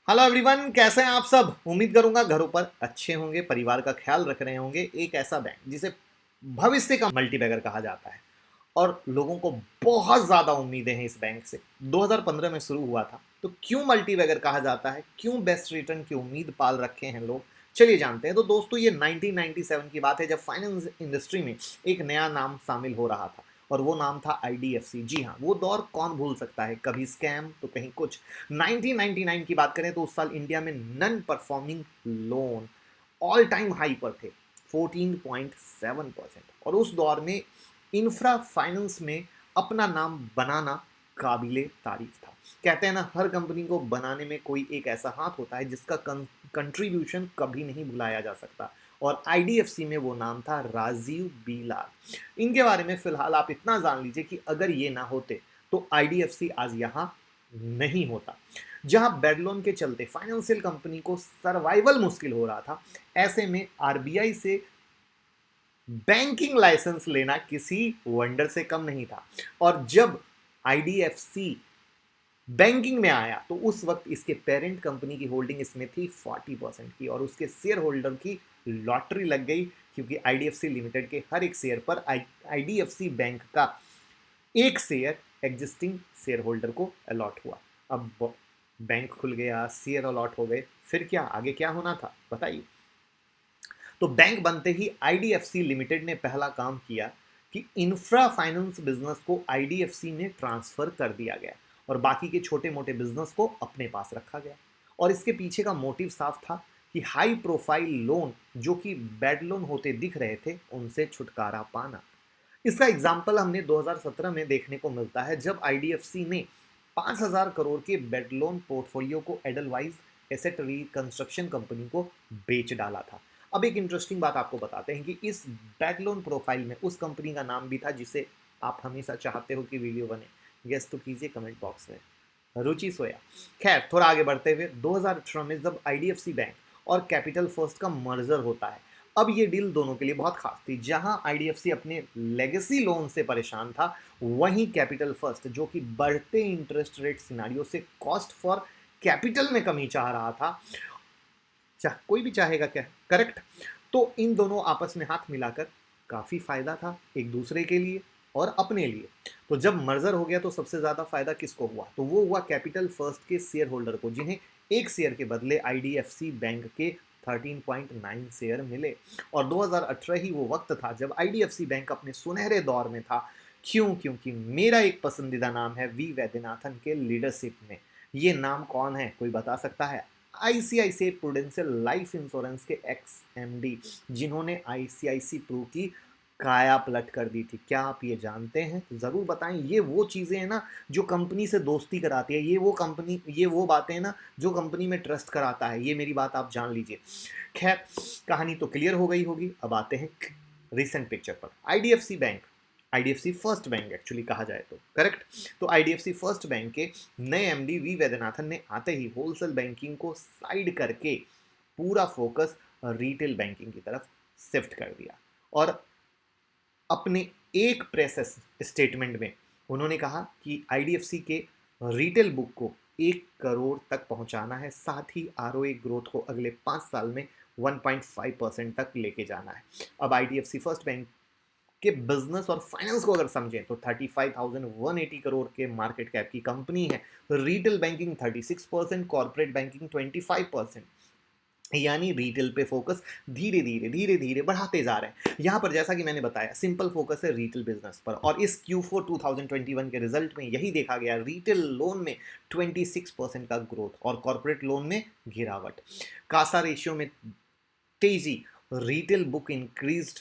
Hello everyone, कैसे हैं आप सब। उम्मीद करूंगा घरों पर अच्छे होंगे, परिवार का ख्याल रख रहे होंगे। एक ऐसा बैंक जिसे भविष्य का मल्टीबैगर कहा जाता है और लोगों को बहुत ज़्यादा उम्मीदें हैं इस बैंक से। 2015 में शुरू हुआ था, तो क्यों मल्टीबैगर कहा जाता है, क्यों बेस्ट रिटर्न की उम्मीद पाल रखे हैं लोग, चलिए जानते हैं। तो दोस्तों, ये 1997 की बात है जब फाइनेंस इंडस्ट्री में एक नया नाम शामिल हो रहा था और वो नाम था आईडीएफसी। जी हाँ, वो दौर कौन भूल सकता है, कभी स्कैम तो कहीं कुछ। 1999 की बात करें तो उस साल इंडिया में non performing loan all time high पर थे, 14.7%। और उस दौर में इंफ्रा फाइनेंस में अपना नाम बनाना काबिले तारीफ था। कहते हैं ना, हर कंपनी को बनाने में कोई एक ऐसा हाथ होता है जिसका कंट्रीब्यूशन कभी नहीं भुलाया जा सकता। और आईडीएफसी में वो नाम था राजीव बीलाल। इनके बारे में फिलहाल आप इतना जान लीजिए कि अगर ये ना होते तो आईडीएफसी आज यहां नहीं होता। जहां बेड लोन के चलते फाइनेंशियल कंपनी को सर्वाइवल मुश्किल हो रहा था, ऐसे में आरबीआई से बैंकिंग लाइसेंस लेना किसी वंडर से कम नहीं था। और जब आईडीएफसी बैंकिंग में आया तो उस वक्त इसके पेरेंट कंपनी की होल्डिंग इसमें थी 40% की, और उसके शेयर होल्डर की लॉटरी लग गई, क्योंकि आईडीएफसी लिमिटेड के हर एक शेयर पर आईडीएफसी बैंक का एक शेयर एग्जिस्टिंग शेयर होल्डर को अलॉट हुआ। अब बैंक खुल गया, शेयर अलॉट हो गए, फिर क्या आगे क्या होना था बताइए। तो बैंक बनते ही आईडीएफसी लिमिटेड ने पहला काम किया कि इंफ्रा फाइनेंस बिजनेस को आईडीएफसी में ट्रांसफर कर दिया गया और बाकी के छोटे मोटे बिजनेस को अपने पास रखा गया। और इसके पीछे का मोटिव साफ था कि हाई प्रोफाइल लोन जो कि बैड लोन होते दिख रहे थे, उनसे छुटकारा पाना। इसका एग्जाम्पल हमने 2017 में देखने को मिलता है जब आईडीएफसी ने 5,000 करोड़ के बेड लोन पोर्टफोलियो को एडलवाइज एसेट रिकंस्ट्रक्शन कंपनी को बेच डाला था। अब एक इंटरेस्टिंग बात आपको बताते हैं कि इस बेड लोन प्रोफाइल में उस कंपनी का नाम भी था जिसे आप हमेशा चाहते हो कि वीडियो बने। गेस तो कीजिए कमेंट बॉक्स में। रुचि सोया। खैर, थोड़ा आगे बढ़ते हुए 2018 में जब आईडीएफसी बैंक और कैपिटल फर्स्ट का मर्जर होता है, अब ये डील दोनों के लिए बहुत खास थी। जहां आईडीएफसी अपने लेगेसी लोन से परेशान था, वहीं कैपिटल फर्स्ट जो कि बढ़ते इंटरेस्ट रेट सिनारियो से कॉस्ट फॉर कैपिटल में कमी चाह रहा था। कोई भी चाहेगा क्या, करेक्ट। तो इन दोनों आपस में हाथ मिलाकर काफी फायदा था एक दूसरे के लिए और अपने लिए। तो जब मर्जर हो गया तो सबसे ज्यादा फायदा किसको हुआ, तो वो हुआ कैपिटल फर्स्ट के शेयर होल्डर को, जिन्हें एक शेयर के बदले आईडीएफसी बैंक के 13.9 शेयर मिले। और 2018 ही वो वक्त था जब आईडीएफसी बैंक अपने सुनहरे दौर में था। क्यों? क्योंकि मेरा एक पसंदीदा नाम है वी वैद्यनाथन के लीडरशिप में। ये नाम कौन है, कोई बता सकता है? आईसीआईसीआई प्रूडेंशियल लाइफ इंश्योरेंस के एक्स एमडी, जिन्होंने आईसीआईसी प्रू की काया पलट कर दी थी। क्या आप ये जानते हैं? जरूर बताएं। ये वो चीजें हैं ना जो कंपनी से दोस्ती कराती है, ये वो बातें हैं ना जो कंपनी में ट्रस्ट कराता है। ये मेरी बात आप जान लीजिए। खैर, कहानी तो क्लियर हो गई होगी। अब आते हैं रिसेंट पिक्चर पर। IDFC bank, IDFC first bank actually कहा जाए तो, करेक्ट। तो आईडीएफसी फर्स्ट बैंक के नए एमडी वी वैद्यनाथन ने आते ही होलसेल बैंकिंग को साइड करके पूरा फोकस रिटेल बैंकिंग की तरफ शिफ्ट कर दिया। और अपने एक प्रेस स्टेटमेंट में उन्होंने कहा कि आईडीएफसी के रिटेल बुक को 1 करोड़ तक पहुंचाना है, साथ ही आरओए ग्रोथ को अगले 5 साल में 1.5% तक लेके जाना है। अब आईडीएफसी फर्स्ट बैंक के बिजनेस और फाइनेंस को अगर समझें तो 35,180 करोड़ के मार्केट कैप की कंपनी है। Retail banking 36%, corporate banking 25%। यानी रिटेल पे फोकस धीरे धीरे बढ़ाते जा रहे हैं। यहां पर जैसा कि मैंने बताया, सिंपल फोकस है रिटेल बिजनेस पर। और इस Q4 2021 के रिजल्ट में यही देखा गया। रिटेल लोन में 26% का ग्रोथ और कॉर्पोरेट लोन में गिरावट। कासा रेशियो में तेजी, रिटेल बुक इंक्रीज्ड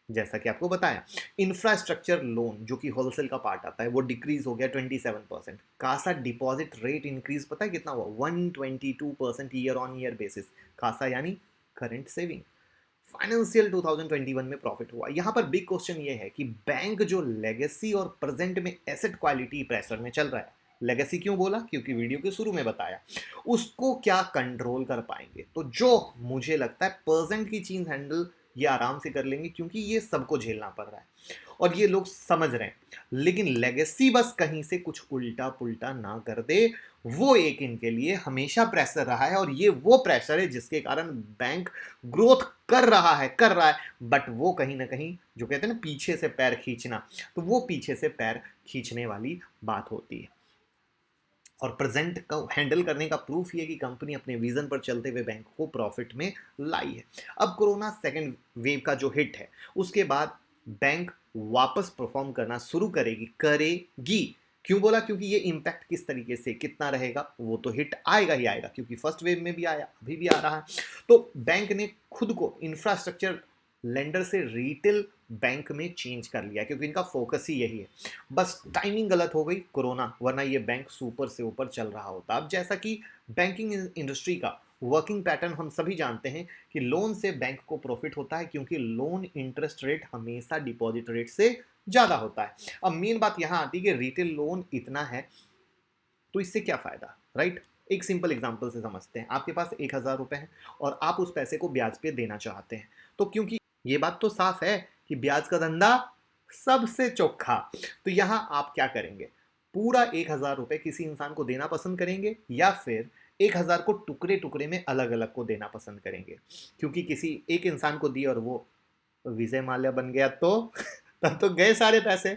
जैसा कि आपको बताया। इंफ्रास्ट्रक्चर लोन जो कि होलसेल का पार्ट आता है वो डिक्रीज हो गया 27%। कासा डिपॉजिट रेट इंक्रीज पता है कितना हुआ? 122% year on year basis. CASA यानी करंट सेविंग। फाइनेंशियल 2021 में प्रॉफिट हुआ। यहां पर बिग क्वेश्चन ये है कि बैंक जो लेगेसी और प्रेजेंट में एसेट क्वालिटी प्रेशर में चल रहा है, लेगेसी क्यों बोला? क्योंकि वीडियो के शुरू में बताया, उसको क्या कंट्रोल कर पाएंगे। तो जो मुझे लगता है प्रेजेंट की चीज हैंडल ये आराम से कर लेंगे क्योंकि ये सबको झेलना पड़ रहा है और ये लोग समझ रहे हैं। लेकिन लेगेसी बस कहीं से कुछ उल्टा पुल्टा ना कर दे, वो एक इनके लिए हमेशा प्रेशर रहा है और ये वो प्रेशर है जिसके कारण बैंक ग्रोथ कर रहा है बट वो कहीं ना कहीं जो कहते हैं ना पीछे से पैर खींचना, तो वो पीछे से पैर खींचने वाली बात होती है। और प्रेजेंट को हैंडल करने का प्रूफ ये कि कंपनी अपने विजन पर चलते हुए बैंक को प्रॉफिट में लाई है। अब कोरोना सेकेंड वेव का जो हिट है उसके बाद बैंक वापस परफॉर्म करना शुरू करेगी। क्यों बोला? क्योंकि ये इम्पैक्ट किस तरीके से कितना रहेगा वो तो हिट आएगा ही आएगा, क्योंकि फर्स्ट वेव में भी आया, अभी भी आ रहा है। तो बैंक ने खुद को इंफ्रास्ट्रक्चर लेंडर से रिटेल बैंक में चेंज कर लिया क्योंकि इनका फोकस ही यही है। बस टाइमिंग गलत हो गई कोरोना, वरना ये बैंक सुपर से ऊपर चल रहा होता। अब जैसा कि बैंकिंग इंडस्ट्री का वर्किंग पैटर्न हम सभी जानते हैं कि लोन से बैंक को प्रॉफिट होता है क्योंकि लोन इंटरेस्ट रेट हमेशा डिपॉजिट रेट से ज़्यादा होता है। अब मेन बात यहाँ आती है कि रिटेल लोन इतना है तो इससे क्या फ़ायदा, राइट? एक सिंपल एग्जांपल से समझते हैं। आपके पास 1,000 रुपए है और आप उस पैसे को ब्याज पे देना चाहते हैं, तो क्योंकि ये बात तो साफ है कि ब्याज का धंधा सबसे चोखा, तो यहां आप क्या करेंगे? पूरा 1,000 रुपए किसी इंसान को देना पसंद करेंगे या फिर 1,000 को टुकड़े टुकड़े में अलग अलग को देना पसंद करेंगे? क्योंकि किसी एक इंसान को दिया और वो विजय माल्या बन गया तो तब तो गए सारे पैसे।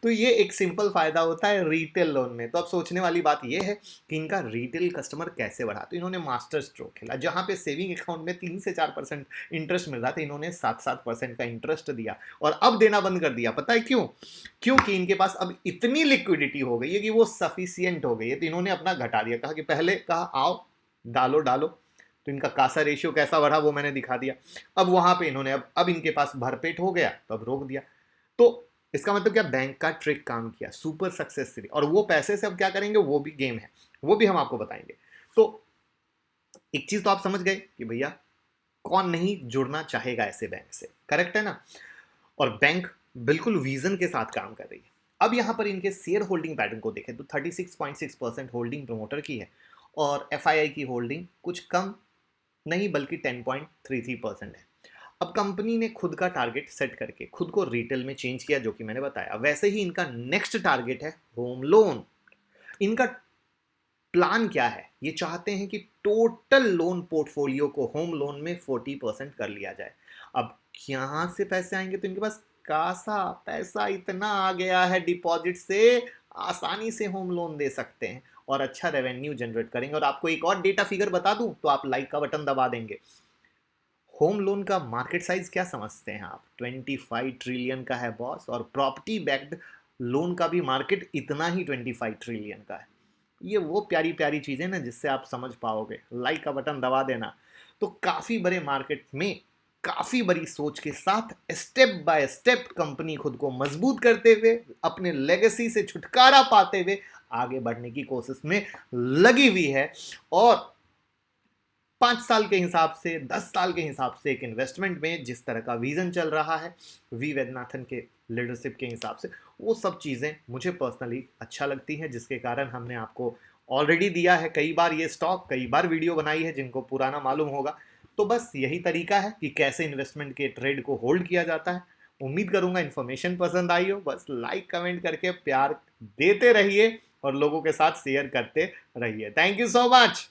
तो ये एक सिंपल फायदा होता है रिटेल लोन में। तो अब सोचने वाली बात ये है कि इनका रिटेल कस्टमर कैसे बढ़ा। तो इन्होंने मास्टर स्ट्रोक खेला, जहां पे सेविंग अकाउंट में 3 से 4% इंटरेस्ट मिल रहा था, इन्होंने 7% का इंटरेस्ट दिया और अब देना बंद कर दिया। पता है क्यों? क्योंकि इनके पास अब इतनी लिक्विडिटी हो गई है कि वो सफिशियंट हो गई है। तो इन्होंने अपना घटा दिया, कहा कि पहले कहा आओ डालो डालो, तो इनका कासा रेशियो कैसा बढ़ा वो मैंने दिखा दिया। अब वहां पे इन्होंने अब इनके पास भरपेट हो गया तो अब रोक दिया। तो इसका मतलब क्या? बैंक का ट्रिक काम किया, सुपर सक्सेसफुली। और वो पैसे से अब क्या करेंगे वो भी गेम है, वो भी हम आपको बताएंगे। तो एक चीज तो आप समझ गए कि भैया कौन नहीं जुड़ना चाहेगा ऐसे बैंक से, करेक्ट है ना? और बैंक बिल्कुल विजन के साथ काम कर रही है। अब यहां पर इनके शेयर होल्डिंग पैटर्न को देखें तो 36.6% होल्डिंग प्रमोटर की है और एफआईआई की होल्डिंग कुछ कम नहीं बल्कि 10.33% है। अब कंपनी ने खुद का टारगेट सेट करके खुद को रिटेल में चेंज किया, जो कि मैंने बताया। वैसे ही इनका नेक्स्ट टारगेट है होम लोन। इनका प्लान क्या है? ये चाहते हैं कि टोटल लोन पोर्टफोलियो को होम लोन में 40% कर लिया जाए। अब यहां से पैसे आएंगे तो इनके पास कासा पैसा इतना आ गया है डिपॉजिट से, आसानी से होम लोन दे सकते हैं और अच्छा रेवेन्यू जनरेट करेंगे। और आपको एक और डेटा फिगर बता दूं तो आप लाइक का बटन दबा देंगे। होम लोन का मार्केट साइज क्या समझते हैं आप? 25 ट्रिलियन का है बॉस। और प्रॉपर्टी बैक्ड लोन का भी मार्केट इतना ही 25 ट्रिलियन का है। ये वो प्यारी प्यारी चीजें ना जिससे आप समझ पाओगे। लाइक का बटन दबा देना। तो काफी बड़े मार्केट में काफी बड़ी सोच के साथ स्टेप बाय स्टेप कंपनी खुद को मजबूत करते हुए अपने लेगेसी से छुटकारा पाते हुए आगे बढ़ने की कोशिश में लगी हुई है। और 5 साल के हिसाब से 10 साल के हिसाब से एक इन्वेस्टमेंट में जिस तरह का विजन चल रहा है वी वैद्यनाथन के लीडरशिप के हिसाब से, वो सब चीज़ें मुझे पर्सनली अच्छा लगती हैं, जिसके कारण हमने आपको ऑलरेडी दिया है कई बार ये स्टॉक, कई बार वीडियो बनाई है। जिनको पुराना मालूम होगा तो बस यही तरीका है कि कैसे इन्वेस्टमेंट के ट्रेड को होल्ड किया जाता है। उम्मीद करूंगा इन्फॉर्मेशन पसंद आई हो। बस लाइक कमेंट करके प्यार देते रहिए और लोगों के साथ शेयर करते रहिए। Thank you so much.